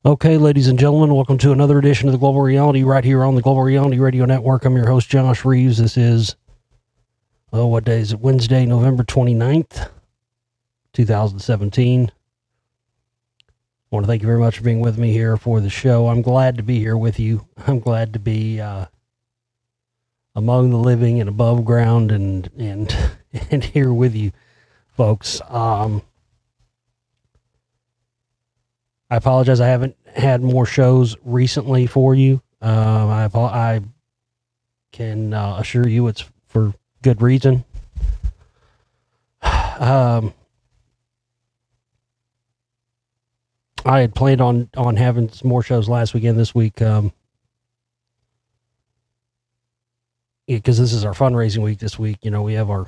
Okay, ladies and gentlemen, welcome to another edition of the Global Reality right here on the Global Reality Radio Network. I'm your host, Josh Reeves. This is, what day is it? Wednesday, November 29th, 2017. I want to thank you very much for being with me here for the show. I'm glad to be here with you. I'm glad to be among the living and above ground and and here with you, folks. I apologize. I haven't had more shows recently for you. I can assure you it's for good reason. I had planned on having some more shows last weekend, this week, because this is our fundraising week this week. You know, we have our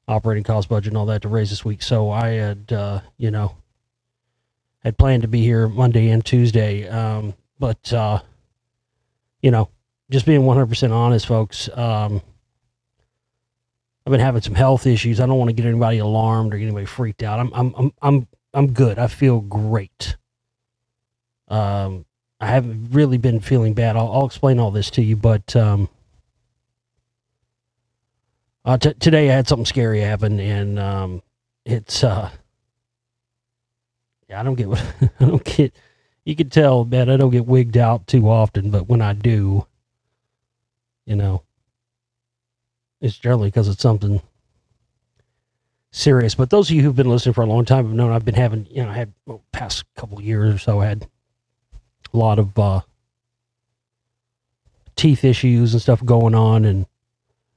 operating cost budget and all that to raise this week. So I had, had planned to be here Monday and Tuesday. But just being 100% honest, folks, I've been having some health issues. I don't want to get anybody alarmed or get anybody freaked out. I'm good. I feel great. I haven't really been feeling bad. I'll explain all this to you, but today I had something scary happen, and it's I don't get what I don't get. You can tell, man, I don't get wigged out too often, but when I do, it's generally because it's something serious. But those of you who've been listening for a long time have known I've been having, I had past couple of years or so, I had a lot of teeth issues and stuff going on. And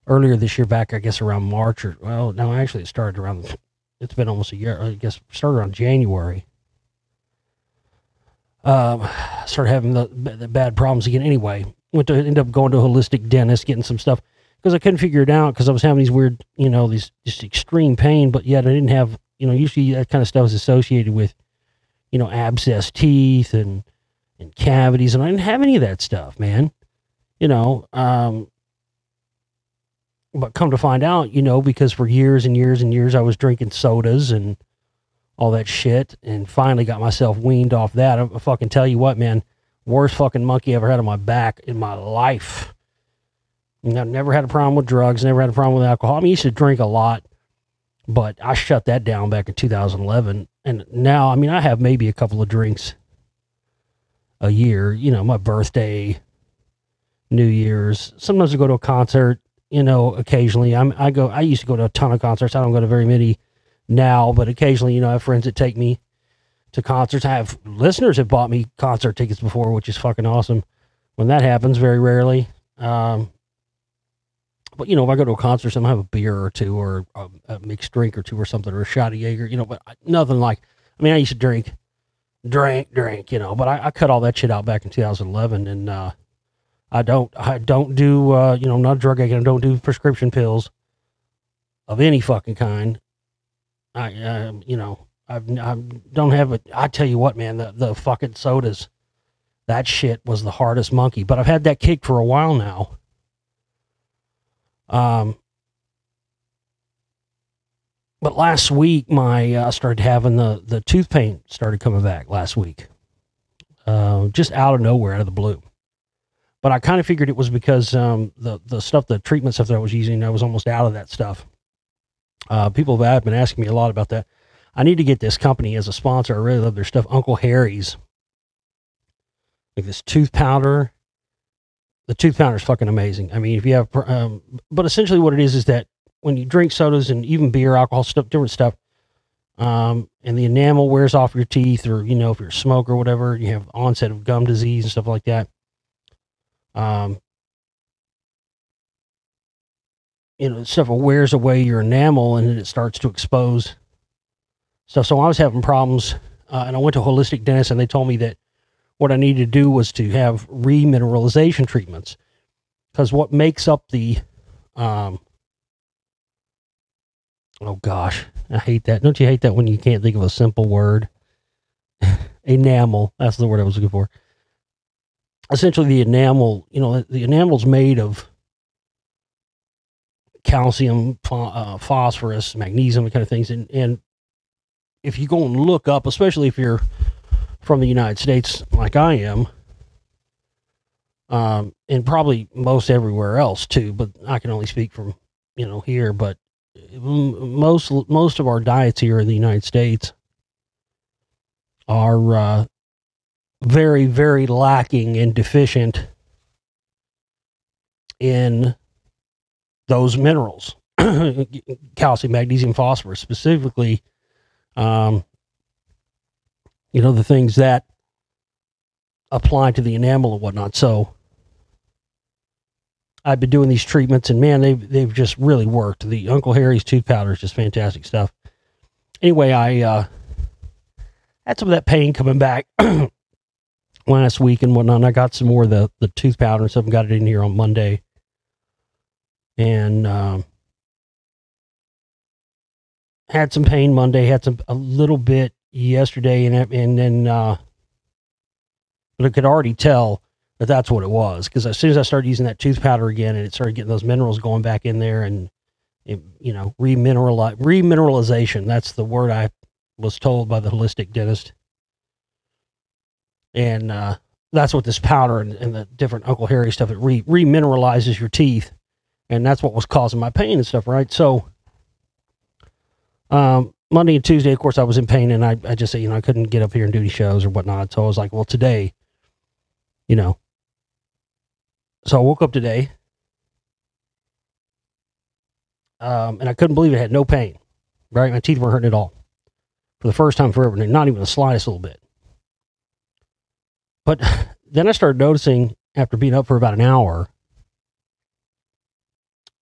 earlier this year, back, I guess around March actually it started around, it's been almost a year, I guess, started around January. Started having the bad problems again. Anyway, end up going to a holistic dentist, getting some stuff because I couldn't figure it out because I was having these weird, these just extreme pain, but yet I didn't have, usually that kind of stuff is associated with, abscess teeth and cavities, and I didn't have any of that stuff, man. But come to find out, because for years and years and years I was drinking sodas and all that shit, and finally got myself weaned off that. I fucking tell you what, man, worst fucking monkey I ever had on my back in my life. I've never had a problem with drugs, never had a problem with alcohol. I mean, I used to drink a lot, but I shut that down back in 2011. And now, I mean, I have maybe a couple of drinks a year, my birthday, New Year's. Sometimes I go to a concert, occasionally. I used to go to a ton of concerts. I don't go to very many now, but occasionally, I have friends that take me to concerts. I have listeners that bought me concert tickets before, which is fucking awesome when that happens, very rarely. But if I go to a concert, I have a beer or two or a mixed drink or two or something, or a shot of Jaeger, but nothing like, I used to drink, but I cut all that shit out back in 2011. And I don't do, I'm not a drug addict. I don't do prescription pills of any fucking kind. I don't have it. I tell you what, man, the fucking sodas, that shit was the hardest monkey, but I've had that kick for a while now. But last week, I started having the tooth pain started coming back last week, just out of nowhere, out of the blue. But I kind of figured it was because the stuff, the treatment stuff that I was using, I was almost out of that stuff. People have been asking me a lot about that. I need to get this company as a sponsor. I really love their stuff. Uncle Harry's, like this tooth powder. The tooth powder is fucking amazing. I mean, if you have, but essentially what it is that when you drink sodas and even beer, alcohol stuff, different stuff, and the enamel wears off your teeth, or, if you're a smoker or whatever, you have onset of gum disease and stuff like that. Stuff wears away your enamel and then it starts to expose stuff. So I was having problems, and I went to a holistic dentist, and they told me that what I needed to do was to have remineralization treatments, because what makes up the, oh gosh, I hate that. Don't you hate that when you can't think of a simple word? Enamel, that's the word I was looking for. Essentially the enamel, the enamel's made of calcium, phosphorus, magnesium, kind of things. And if you go and look up, especially if you're from the United States like I am, and probably most everywhere else too, but I can only speak from, here, but most of our diets here in the United States are very, very lacking and deficient in those minerals, calcium, magnesium, phosphorus, specifically, the things that apply to the enamel and whatnot. So I've been doing these treatments, and man, they've just really worked. The Uncle Harry's tooth powder is just fantastic stuff. Anyway, I had some of that pain coming back last week and whatnot. And I got some more of the tooth powder and stuff and got it in here on Monday. And had some pain Monday, had a little bit yesterday, and then but I could already tell that that's what it was, because as soon as I started using that tooth powder again, and it started getting those minerals going back in there, and remineralization, that's the word I was told by the holistic dentist. And that's what this powder and the different Uncle Harry stuff, it remineralizes your teeth, and that's what was causing my pain and stuff, right? So Monday and Tuesday, of course, I was in pain, and I just said, I couldn't get up here and do any shows or whatnot. So I was like, well, today, so I woke up today, and I couldn't believe it. I had no pain, right? My teeth weren't hurting at all for the first time forever, not even the slightest little bit. But then I started noticing, after being up for about an hour,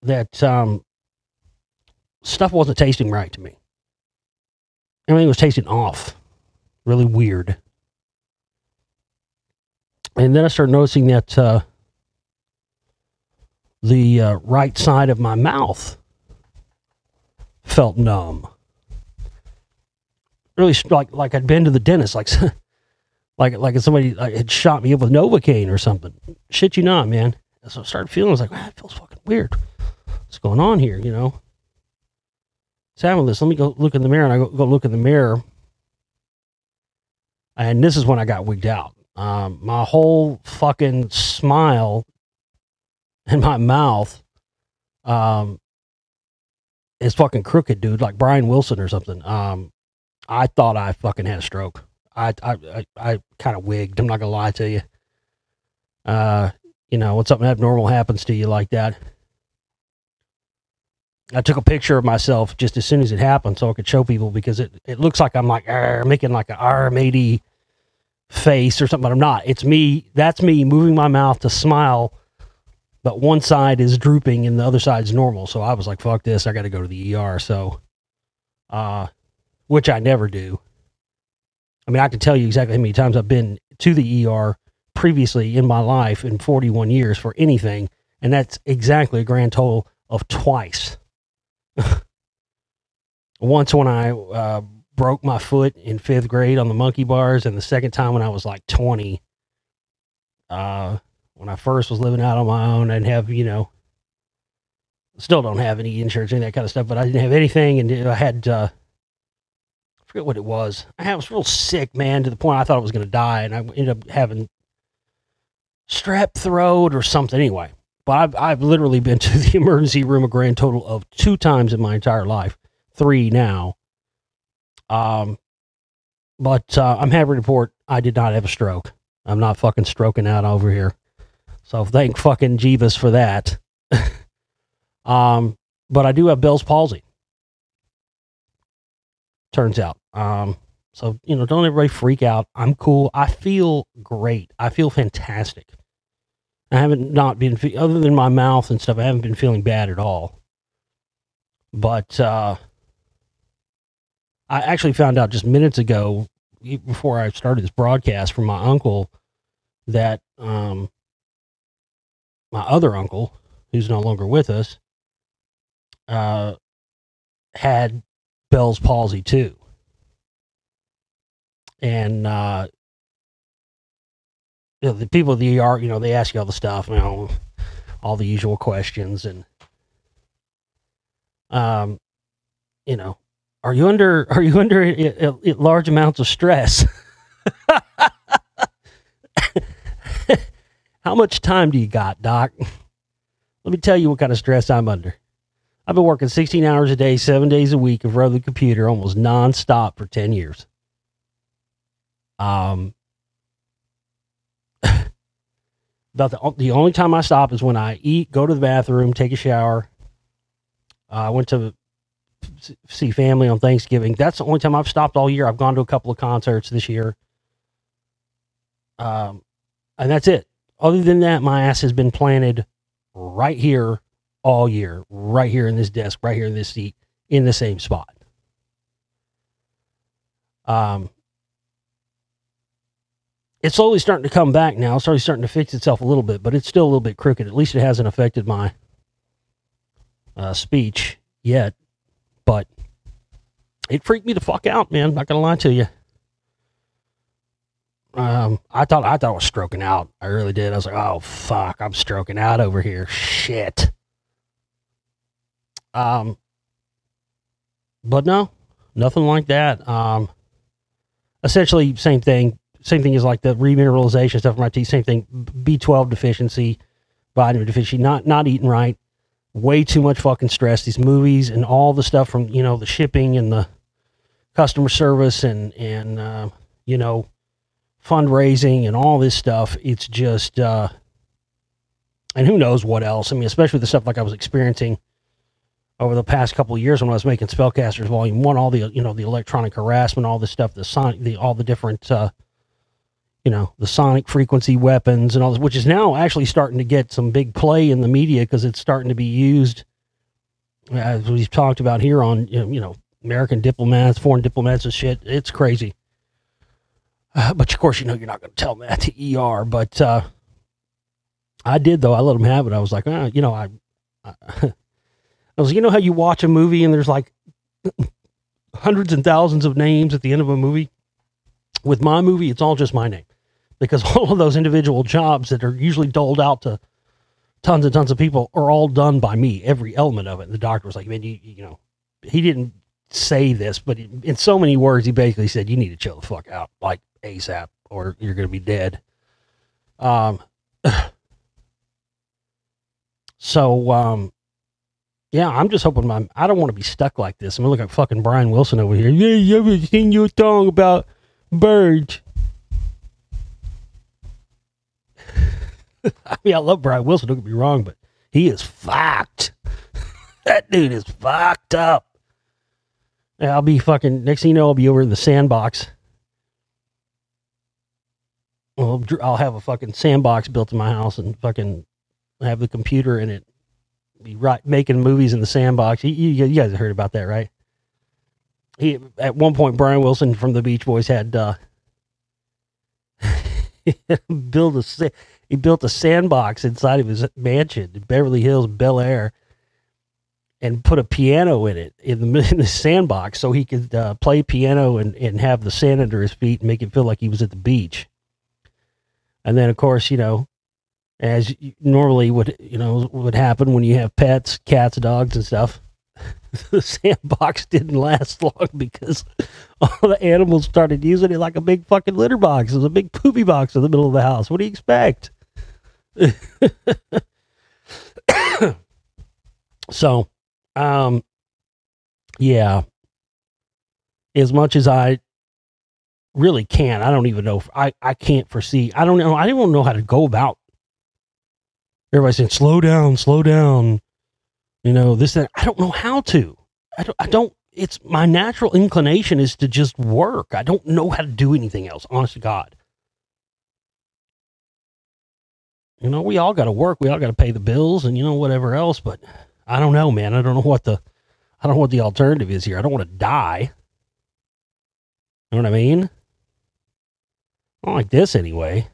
that stuff wasn't tasting right to me. Everything was tasting off, really weird. And then I started noticing that the right side of my mouth felt numb. Really, like I'd been to the dentist, like if somebody had shot me up with Novocaine or something. Shit you not, man. So I started feeling, I was like, man, it feels fucking weird. What's going on here, So having this, let me go look in the mirror, and I go look in the mirror. And this is when I got wigged out. My whole fucking smile in my mouth is fucking crooked, dude, like Brian Wilson or something. I thought I fucking had a stroke. I kind of wigged. I'm not gonna lie to you. When something abnormal happens to you like that. I took a picture of myself just as soon as it happened so I could show people, because it looks like I'm like making like an R-matey face or something, but I'm not. It's me. That's me moving my mouth to smile, but one side is drooping and the other side's normal. So I was like, fuck this. I got to go to the ER. So, which I never do. I mean, I can tell you exactly how many times I've been to the ER previously in my life in 41 years for anything. And that's exactly a grand total of twice. Once when I broke my foot in 5th grade on the monkey bars, and the second time when I was like 20. When I first was living out on my own, I didn't have, still don't have any insurance or any of that kind of stuff, but I didn't have anything, and I had, I forget what it was. I was real sick, man, to the point I thought I was going to die, and I ended up having strep throat or something anyway. But I've literally been to the emergency room a grand total of 2 times in my entire life. 3 now. But I'm happy to report I did not have a stroke. I'm not fucking stroking out over here. So thank fucking Jeebus for that. But I do have Bell's palsy. Turns out. So, don't everybody freak out. I'm cool. I feel great. I feel fantastic. I haven't not been, other than my mouth and stuff, I haven't been feeling bad at all. But I actually found out just minutes ago, before I started this broadcast, from my uncle that my other uncle, who's no longer with us, had Bell's palsy too. And the people at the ER, they ask you all the stuff, all the usual questions, and are you under large amounts of stress? How much time do you got, Doc? Let me tell you what kind of stress I'm under. I've been working 16 hours a day, 7 days a week in front of the computer, almost nonstop for 10 years. About the only time I stop is when I eat, go to the bathroom, take a shower. I went to see family on Thanksgiving. That's the only time I've stopped all year. I've gone to a couple of concerts this year. And that's it. Other than that, my ass has been planted right here all year, right here in this desk, right here in this seat, in the same spot. It's slowly starting to come back now. It's already starting to fix itself a little bit, but it's still a little bit crooked. At least it hasn't affected my speech yet, but it freaked me the fuck out, man. Not gonna lie to you. I thought I was stroking out. I really did. I was like, oh fuck, I'm stroking out over here. Shit. But no, nothing like that. Essentially same thing. Same thing as like the remineralization stuff from my teeth. Same thing. B12 deficiency, vitamin deficiency, not eating right. Way too much fucking stress. These movies and all the stuff from, the shipping and the customer service and fundraising and all this stuff. It's just, and who knows what else. I mean, especially the stuff like I was experiencing over the past couple of years when I was making Spellcasters Volume 1, all the, the electronic harassment, all this stuff, all the different, the sonic frequency weapons and all this, which is now actually starting to get some big play in the media because it's starting to be used, as we've talked about here on, American diplomats, foreign diplomats and shit. It's crazy. But of course, you're not going to tell them that to ER. But I did, though. I let them have it. I was like, I was, how you watch a movie and there's like hundreds and thousands of names at the end of a movie? With my movie, it's all just my name. Because all of those individual jobs that are usually doled out to tons and tons of people are all done by me, every element of it. And the doctor was like, man, he didn't say this, but in so many words, he basically said, you need to chill the fuck out, like ASAP, or you're going to be dead. Yeah, I'm just hoping I don't want to be stuck like this. I'm going to look like fucking Brian Wilson over here. Yeah, you ever seen your song about birds? I mean, I love Brian Wilson, don't get me wrong, but he is fucked. That dude is fucked up. I'll be fucking, next thing you know, I'll be over in the sandbox. Well, I'll have a fucking sandbox built in my house and fucking have the computer in it. Be making movies in the sandbox. You guys have heard about that, right? At one point, Brian Wilson from the Beach Boys had he built a sandbox inside of his mansion in Beverly Hills, Bel Air, and put a piano in it in the sandbox so he could play piano and have the sand under his feet and make it feel like he was at the beach. And then, of course, as normally would happen when you have pets, cats, dogs, and stuff, the sandbox didn't last long because all the animals started using it like a big fucking litter box. It was a big poopy box in the middle of the house. What do you expect? So, yeah, as much as I really can, I don't even know if I can't foresee. I don't know. I don't know how to go about. Everybody's saying, slow down. This, that. I don't know how to. I don't, it's my natural inclination is to just work. I don't know how to do anything else, honest to God. We all got to work. We all got to pay the bills and, whatever else, but I don't know, man. I don't know what the alternative is here. I don't want to die. You know what I mean? I don't like this anyway.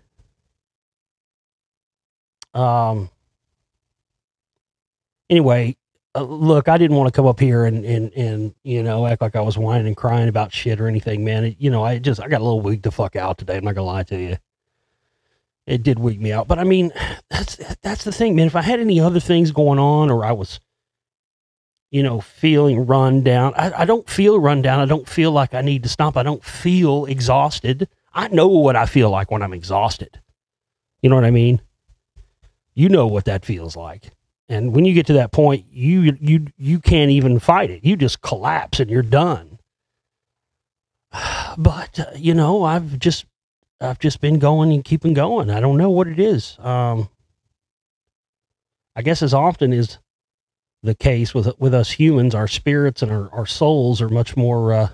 Anyway, look, I didn't want to come up here and act like I was whining and crying about shit or anything, man. I got a little weak the fuck out today. I'm not gonna lie to you. It did weak me out, but I mean, that's the thing, man. If I had any other things going on, or I was, feeling run down, I don't feel run down. I don't feel like I need to stop. I don't feel exhausted. I know what I feel like when I'm exhausted. You know what I mean? You know what that feels like. And when you get to that point, you can't even fight it. You just collapse and you're done. But I've just been going and keeping going. I don't know what it is. I guess as often is the case with us humans, our spirits and our souls are much more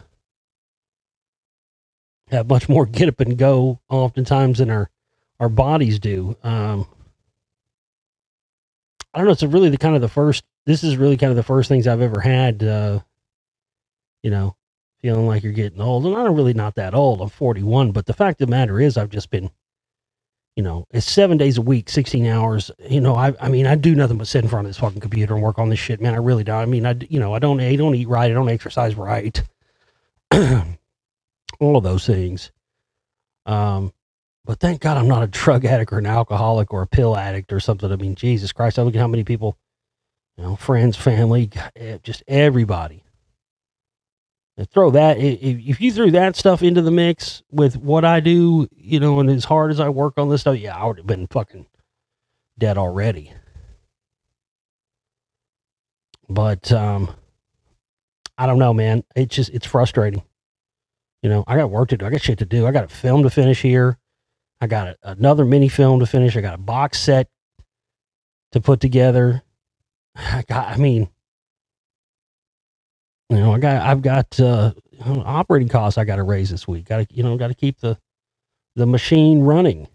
have much more get up and go oftentimes than our bodies do. I don't know. It's really this is really kind of the first things I've ever had, feeling like you're getting old. And I'm really not that old. I'm 41. But the fact of the matter is, I've just been, it's 7 days a week, 16 hours. I do nothing but sit in front of this fucking computer and work on this shit, man. I really don't. I mean, I don't eat right. I don't exercise right. All of those things. But thank God I'm not a drug addict or an alcoholic or a pill addict or something. I mean, Jesus Christ, I look at how many people, friends, family, just everybody. And throw that, if you threw that stuff into the mix with what I do, and as hard as I work on this stuff, I would have been fucking dead already. But, I don't know, man. It's frustrating. I got work to do. I got shit to do. I got a film to finish here. I got another mini film to finish. I got a box set to put together. I've got operating costs I got to raise this week. Got to keep the machine running.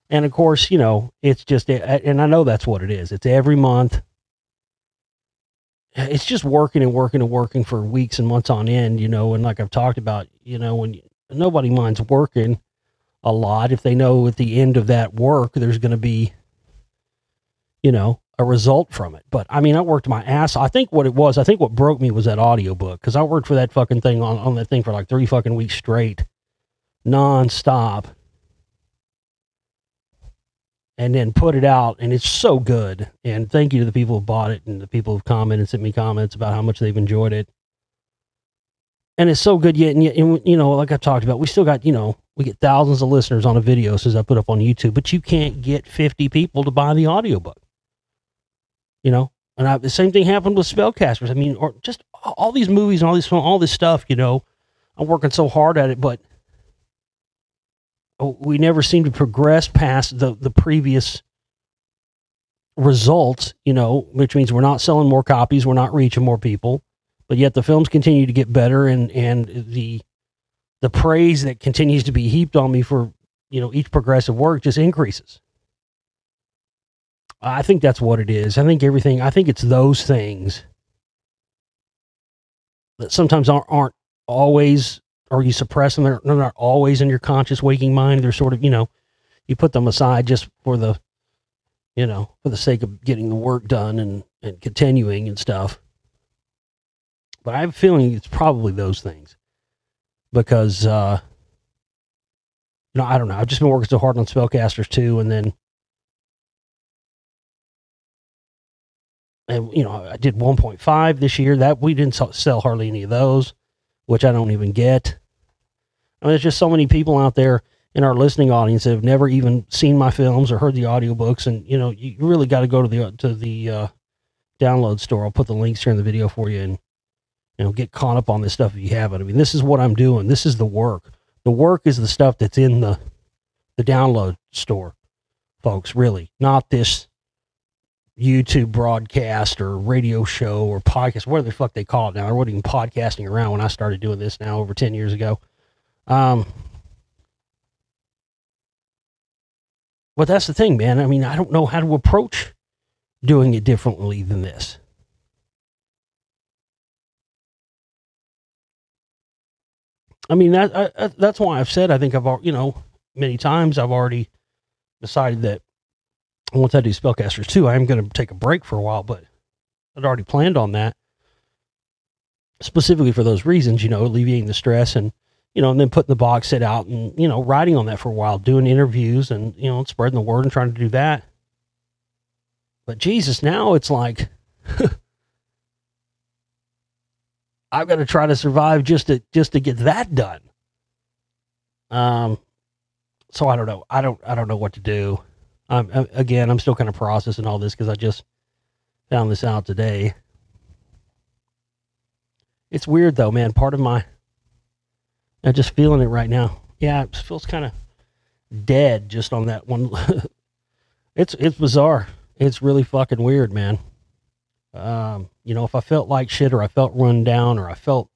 And of course, it's just, and I know that's what it is. It's every month. It's just working and working and working for weeks and months on end, and like I've talked about, when nobody minds working a lot if they know at the end of that work there's going to be a result from it. But I worked my ass. I think what broke me was that audiobook, because I worked for that fucking thing on that thing for like 3 fucking weeks straight, non-stop, and then put it out, and it's so good. And thank you to the people who bought it and the people who've commented and sent me comments about how much they've enjoyed it. And it's so good. Yet, like I've talked about, we still got, we get thousands of listeners on a video since I put up on YouTube, but you can't get 50 people to buy the audiobook. And the same thing happened with Spellcasters. Or just all these movies and all this stuff, I'm working so hard at it, but we never seem to progress past the previous results, which means we're not selling more copies. We're not reaching more people, but yet the films continue to get better. And the praise that continues to be heaped on me for, each progressive work just increases. I think that's what it is. I think it's those things that sometimes aren't always, or you suppress them. They're not always in your conscious waking mind. They're sort of, you put them aside just for the sake of getting the work done and continuing and stuff. But I have a feeling it's probably those things because, I don't know. I've just been working so hard on Spellcasters too. And I did 1.5 this year. That we didn't sell hardly any of those, which I don't even get. There's just so many people out there in our listening audience that have never even seen my films or heard the audiobooks. And, you really got to go to the download store. I'll put the links here in the video for you and, get caught up on this stuff if you haven't. This is what I'm doing. This is the work. The work is the stuff that's in the download store, folks, really. Not this YouTube broadcast or radio show or podcast, whatever the fuck they call it now. I wasn't even podcasting around when I started doing this now over 10 years ago. But that's the thing, man. I don't know how to approach doing it differently than this. That's why I've said, I think many times I've already decided that once I do Spellcasters 2, I am going to take a break for a while, but I'd already planned on that specifically for those reasons, alleviating the stress and then putting the box set out and, writing on that for a while, doing interviews and, spreading the word and trying to do that. But Jesus, now it's like, I've got to try to survive just to get that done. So I don't know. I don't know what to do. Again, I'm still kind of processing all this because I just found this out today. It's weird though, man. Part of my, I'm just feeling it right now. Yeah, it feels kind of dead just on that one. It's bizarre. It's really fucking weird, man. If I felt like shit or I felt run down or I felt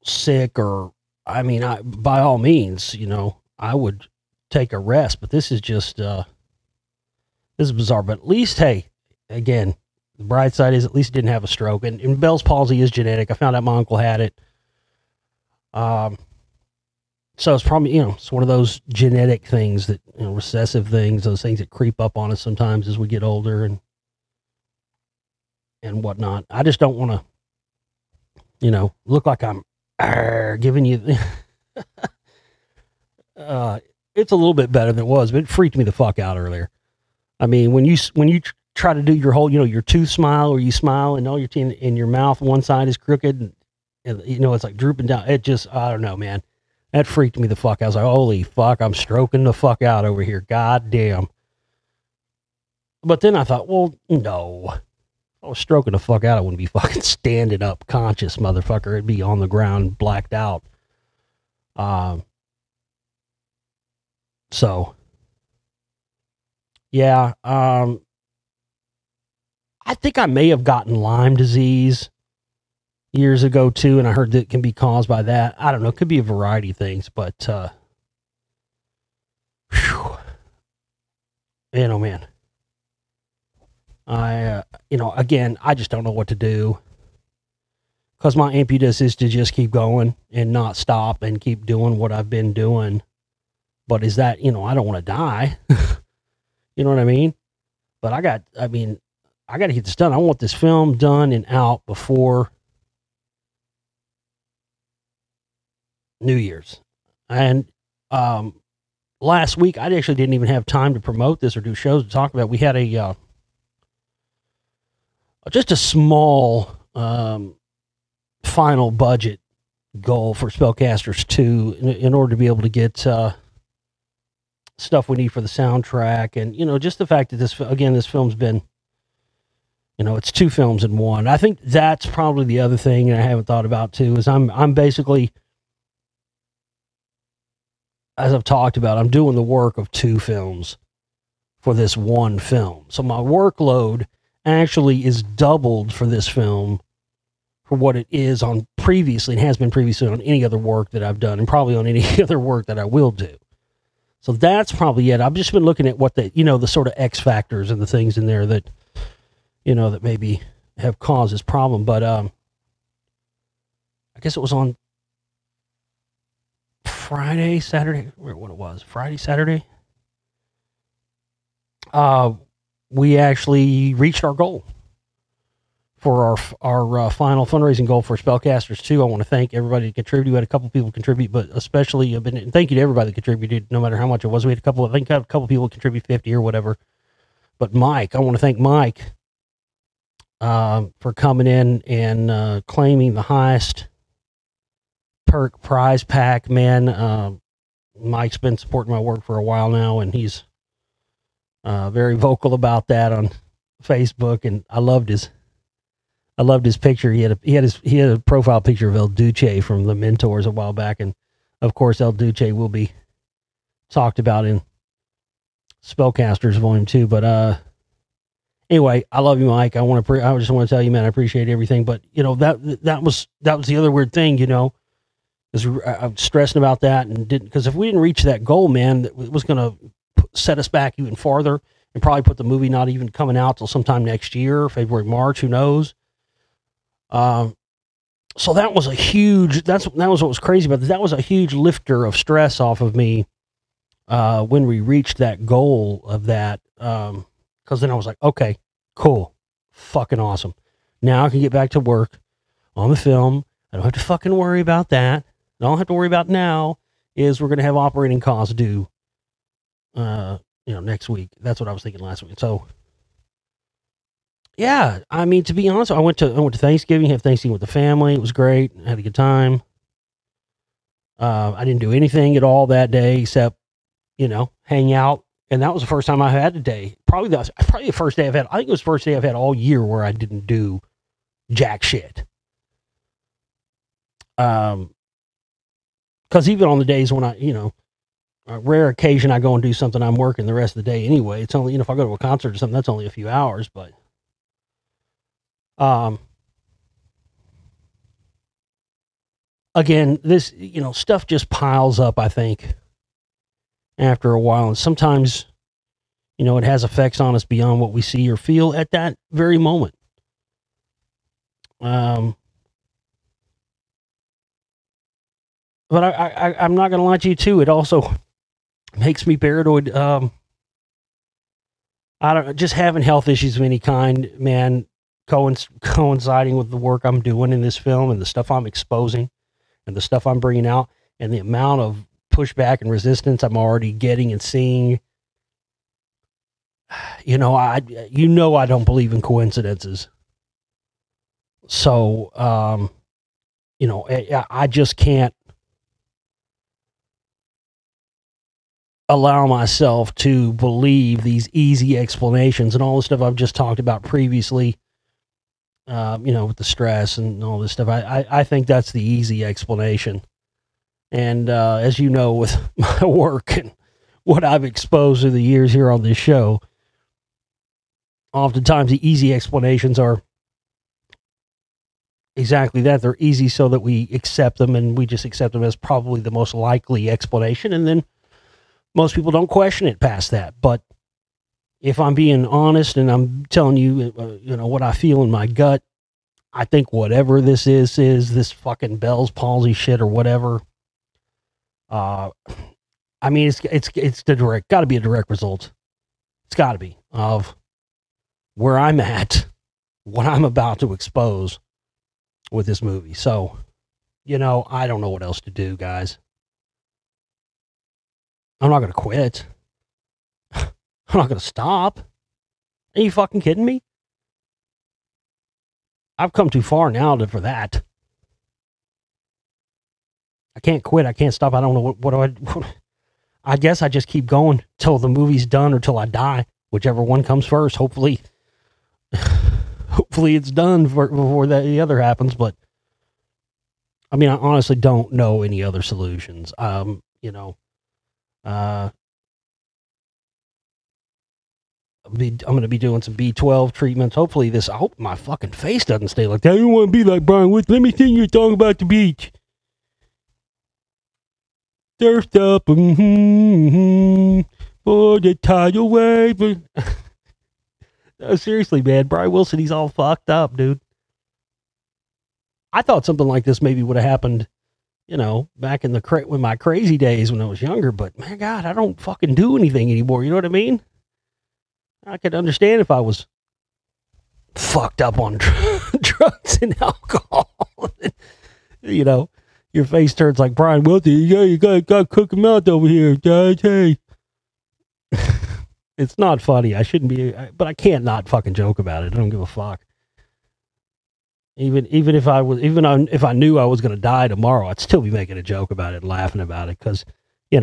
sick or, by all means, I would take a rest, but this is just, this is bizarre. But at least, hey, again, the bright side is at least didn't have a stroke. And Bell's palsy is genetic. I found out my uncle had it. So it's probably, it's one of those genetic things that, recessive things, those things that creep up on us sometimes as we get older and whatnot. I just don't want to, look like I'm giving you. It's a little bit better than it was, but it freaked me the fuck out earlier. I mean, when you try to do your whole, your tooth smile, or you smile and all your teeth in your mouth, one side is crooked, and it's like drooping down. It just, I don't know, man. That freaked me the fuck out. I was like, holy fuck, I'm stroking the fuck out over here. God damn. But then I thought, well, no. If I was stroking the fuck out, I wouldn't be fucking standing up conscious, motherfucker. It'd be on the ground, blacked out. So, yeah. I think I may have gotten Lyme disease years ago too, and I heard that it can be caused by that. I don't know. It could be a variety of things, but, man. Again, I just don't know what to do. Because my impetus is to just keep going and not stop and keep doing what I've been doing. But is that, I don't want to die. You know what I mean? But I got to get this done. I want this film done and out before New Year's. And last week, I actually didn't even have time to promote this or do shows to talk about. We had just a small final budget goal for Spellcasters 2 in order to be able to get stuff we need for the soundtrack. And, just the fact that this film's been, it's two films in one. I think that's probably the other thing I haven't thought about too, is I'm basically, as I've talked about, I'm doing the work of two films for this one film. So my workload actually is doubled for this film for what it is on previously, and has been previously on any other work that I've done, and probably on any other work that I will do. So that's probably it. I've just been looking at what the sort of X factors and the things in there that, that maybe have caused this problem. But I guess it was on Friday, Saturday, what it was, Friday, Saturday. We actually reached our goal for our final fundraising goal for Spellcasters 2. I want to thank everybody that contributed. We had a couple people contribute, but especially thank you to everybody that contributed, no matter how much it was. We had a couple people contribute 50 or whatever. But Mike, I want to thank Mike for coming in and claiming the highest perk prize pack, man. Mike's been supporting my work for a while now, and he's very vocal about that on Facebook, and I loved his picture. He had a profile picture of El Duce from the Mentors a while back, and of course El Duce will be talked about in Spellcasters Volume 2. But anyway, I love you, Mike. I just want to tell you, man, I appreciate everything. But that was the other weird thing, because I'm stressing about that, and because if we didn't reach that goal, man, it was going to set us back even farther and probably put the movie not even coming out till sometime next year, February, March, who knows. So that was that was what was crazy about this. That was a huge lifter of stress off of me, when we reached that goal of that. Cause then I was like, okay, cool. Fucking awesome. Now I can get back to work on the film. I don't have to fucking worry about that. All I have to worry about now is we're going to have operating costs due, next week. That's what I was thinking last week. So, yeah, to be honest, I went to Thanksgiving, had Thanksgiving with the family. It was great. I had a good time. I didn't do anything at all that day except, hang out And that was the first time I had a day. Probably the first day I've had. I think it was the first day I've had all year where I didn't do jack shit. Because even on the days when I, a rare occasion I go and do something, I'm working the rest of the day anyway. It's only, if I go to a concert or something, that's only a few hours. But again, this, stuff just piles up, I think, after a while. And sometimes, it has effects on us beyond what we see or feel at that very moment. But I'm not going to lie to you, too. It also makes me paranoid. I don't, just having health issues of any kind, man, coinciding with the work I'm doing in this film and the stuff I'm exposing and the stuff I'm bringing out and the amount of pushback and resistance I'm already getting and seeing. I don't believe in coincidences. So, I just can't allow myself to believe these easy explanations and all the stuff I've just talked about previously, with the stress and all this stuff. I think that's the easy explanation. And as you know, with my work and what I've exposed through the years here on this show, oftentimes the easy explanations are exactly that. They're easy so that we accept them, and we just accept them as probably the most likely explanation. And then most people don't question it past that. But if I'm being honest and I'm telling you, what I feel in my gut, I think whatever this is this fucking Bell's palsy shit or whatever. I mean, it's the direct, got to be a direct result. It's got to be of where I'm at, what I'm about to expose with this movie. So, I don't know what else to do, guys. I'm not going to quit. I'm not going to stop. Are you fucking kidding me? I've come too far now for that. I can't quit. I can't stop. I don't know what I guess I just keep going till the movie's done or till I die, whichever one comes first. Hopefully it's done before the other happens. But I mean, I honestly don't know any other solutions. I'm going to be doing some B12 treatments. Hopefully I hope my fucking face doesn't stay like that. I don't want to be like Brian Wood. Let me sing you a song about the beach. Surfed up, for the tidal wave. No, seriously, man. Brian Wilson, he's all fucked up, dude. I thought something like this maybe would have happened, back in when my crazy days when I was younger. But, man, God, I don't fucking do anything anymore. You know what I mean? I could understand if I was fucked up on drugs and alcohol. Your face turns like Brian Wilson. You got to cook him out over here, guys. Hey. It's not funny. I shouldn't be, but I can't not fucking joke about it. I don't give a fuck. Even if I knew I was going to die tomorrow, I'd still be making a joke about it and laughing about it because, you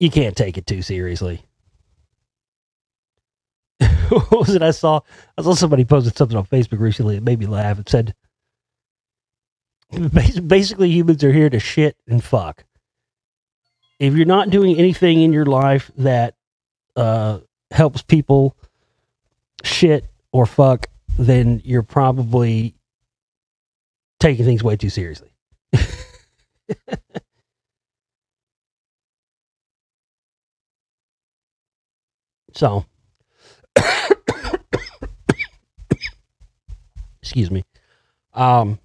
can't take it too seriously. What was it I saw somebody posted something on Facebook recently that made me laugh. It said, basically humans are here to shit and fuck. If you're not doing anything in your life that helps people shit or fuck, then you're probably taking things way too seriously. So, excuse me. I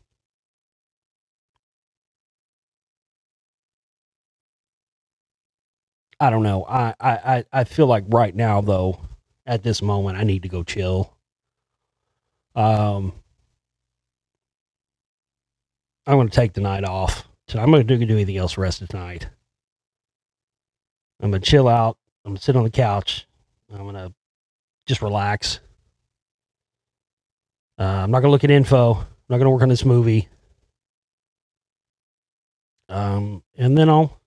don't know. I feel like right now, though, at this moment, I need to go chill. I'm going to take the night off. So I'm going to do anything else the rest of the night. I'm going to chill out. I'm going to sit on the couch. I'm going to just relax. I'm not going to look at info. I'm not going to work on this movie. And then I'll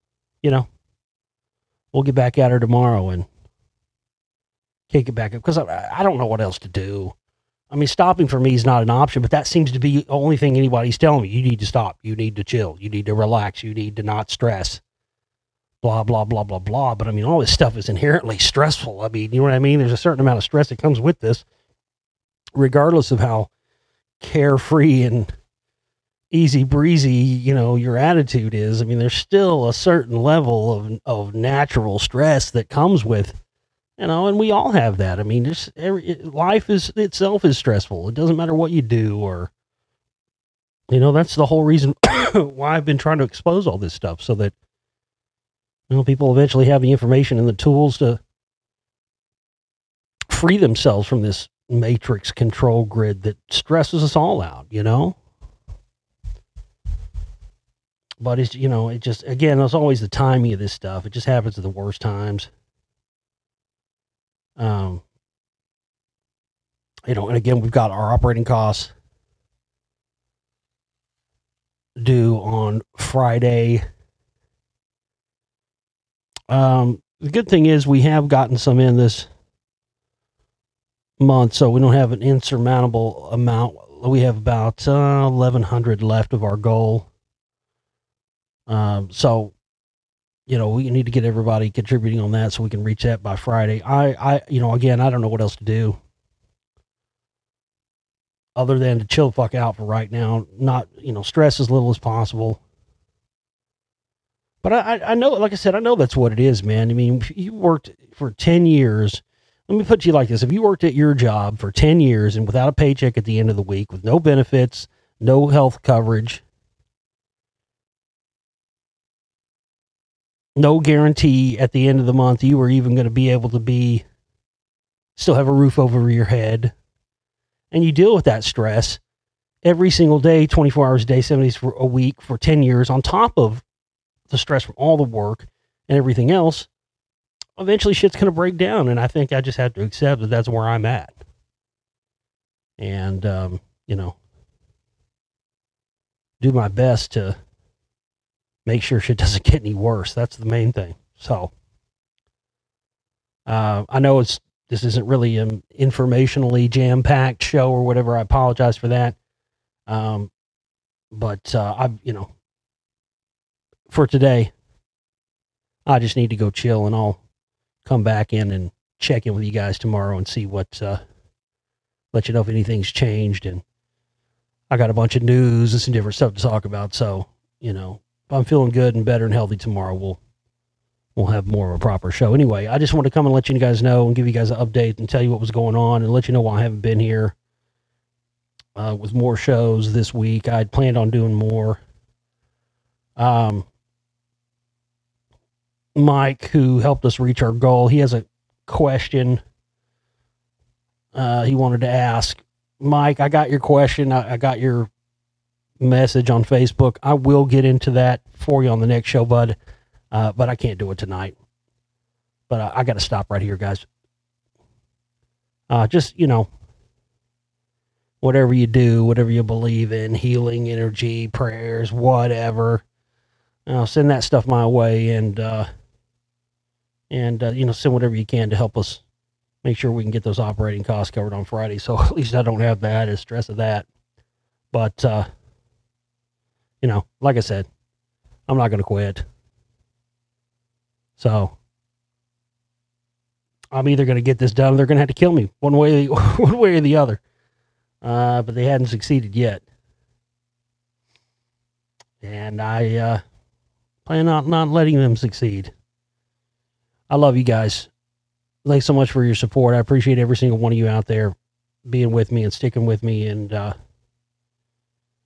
we'll get back at her tomorrow and kick it back up, because I don't know what else to do. I mean, stopping for me is not an option, but that seems to be the only thing anybody's telling me. You need to stop. You need to chill. You need to relax. You need to not stress. Blah, blah, blah, blah, blah. But I mean, all this stuff is inherently stressful. I mean, you know what I mean? There's a certain amount of stress that comes with this, regardless of how carefree and easy breezy, you know, your attitude is. I mean, there's still a certain level of natural stress that comes with, you know, and we all have that. I mean, just life is itself is stressful. It doesn't matter what you do, or, you know, that's the whole reason why I've been trying to expose all this stuff, so that, you know, people eventually have the information and the tools to free themselves from this matrix control grid that stresses us all out, you know? But it's, you know, it just, again, there's always the timing of this stuff. It just happens at the worst times. You know, and again, we've got our operating costs due on Friday. The good thing is we have gotten some in this month, so we don't have an insurmountable amount. We have about 1,100 left of our goal. So, you know, we need to get everybody contributing on that so we can reach that by Friday. You know, again, I don't know what else to do other than to chill the fuck out for right now. Not, you know, stress as little as possible. But I know, like I said, I know that's what it is, man. I mean, if you worked for 10 years, let me put it to you like this. If you worked at your job for 10 years and without a paycheck at the end of the week, with no benefits, no health coverage, no guarantee at the end of the month you were even going to be able to still have a roof over your head, and you deal with that stress every single day, 24 hours a day, 7 days a week for 10 years, on top of the stress from all the work and everything else, eventually shit's going to break down. And I think I just have to accept that that's where I'm at. And, you know, do my best to make sure shit doesn't get any worse. That's the main thing. So, I know this isn't really an informationally jam-packed show or whatever. I apologize for that. But I've, you know, for today, I just need to go chill, and I'll come back in and check in with you guys tomorrow and see what, let you know if anything's changed. And I got a bunch of news and some different stuff to talk about. So, you know, if I'm feeling good and better and healthy tomorrow, we'll have more of a proper show. Anyway, I just want to come and let you guys know and give you guys an update and tell you what was going on and let you know why I haven't been here with more shows this week. I'd planned on doing more. Mike, who helped us reach our goal, he has a question he wanted to ask. Mike, I got your question. I got your message on Facebook. I will get into that for you on the next show, bud. But I can't do it tonight. But I got to stop right here, guys. Just, you know, whatever you do, whatever you believe in, healing, energy, prayers, whatever, send that stuff my way, and you know, send whatever you can to help us make sure we can get those operating costs covered on Friday. So at least I don't have that as stress of that. But, you know, like I said, I'm not going to quit. So I'm either going to get this done or they're going to have to kill me one way or the other. But they hadn't succeeded yet. And I plan on not letting them succeed. I love you guys. Thanks so much for your support. I appreciate every single one of you out there being with me and sticking with me. And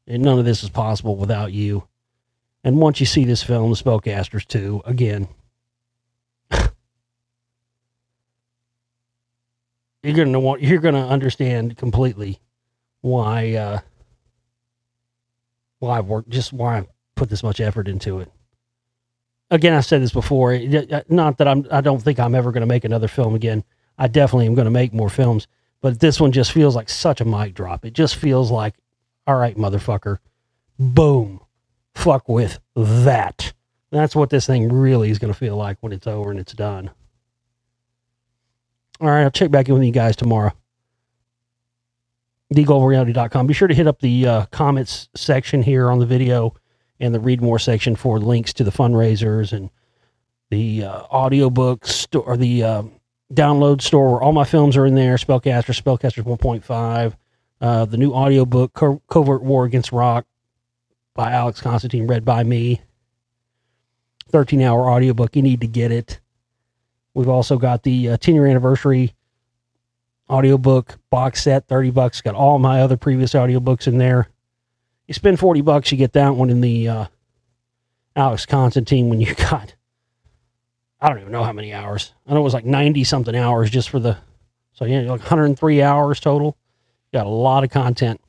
none of this is possible without you. And once you see this film, The Spellcasters 2, again, you're gonna understand completely why I put this much effort into it. Again, I said this before, not that I don't think I'm ever going to make another film again. I definitely am going to make more films, but this one just feels like such a mic drop. It just feels like, all right, motherfucker, boom, fuck with that. That's what this thing really is going to feel like when it's over and it's done. All right, I'll check back in with you guys tomorrow. TheGlobalReality.com. Be sure to hit up the comments section here on the video and the read more section for links to the fundraisers and the audiobook store, or the download store where all my films are in there. Spellcasters 1.5, the new audiobook Covert War Against Rock by Alex Constantine, read by me. 13-hour audiobook. You need to get it. We've also got the 10-year anniversary audiobook box set, $30. Got all my other previous audiobooks in there. You spend $40, you get that one in the Alex Constantine when you got, I don't even know how many hours. I know it was like 90 something hours just for the, so yeah, like 103 hours total. Got a lot of content.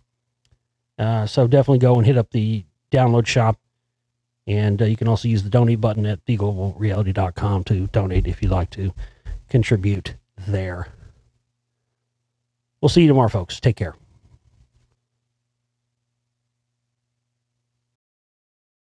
So definitely go and hit up the download shop. And you can also use the donate button at theglobalreality.com to donate if you'd like to contribute there. We'll see you tomorrow, folks. Take care.